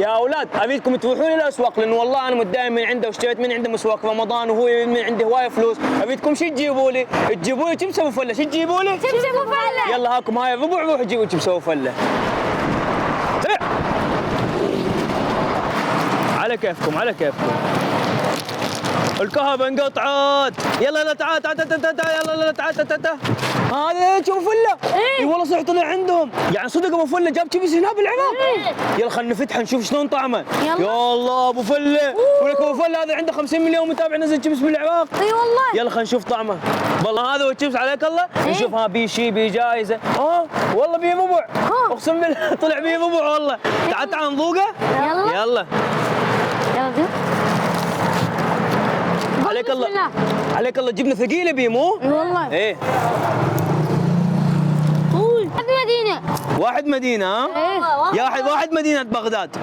يا اولاد ابيكم تروحون الى الاسواق، لان والله انا متداين من عنده واشتريت من عنده مسواق رمضان، وهو من عنده هوايه فلوس. ابيكم شو تجيبوا لي؟ تجيبوا لي شيبس ابو فله. شو تجيبوا لي؟ شيبس ابو فله. يلا هاكم هاي الربع، روحوا جيبوا شيبس ابو فله. سريع. على كيفكم على كيفكم. الكهرباء انقطعت. يلا يلا تعال تعال تعال تعال يلا يلا تعال تعال تعال. هذا شوف فله. اي والله صح طلع عندهم. يعني صدق ابو فله جاب شيبس هنا بالعراق. يلا خلينا نفتحه نشوف شلون طعمه. يا الله ابو فله. ولك ابو فله هذا عنده 50 مليون متابع نزل شيبس بالعراق. اي والله. يلا خلينا نشوف طعمه. والله هذا هو الشيبس عليك الله. نشوف ها بيه شي بيه جايزه. والله بيه ربع. اقسم بالله طلع بيه ربع والله. تعال تعال نذوقه. يلا يلا يلا عليك الله. عليك الله جبنه ثقيله بيه مو؟ والله. ايه واحد مدينة. واحد مدينه ها؟ ايه يا واحد مدينه بغداد.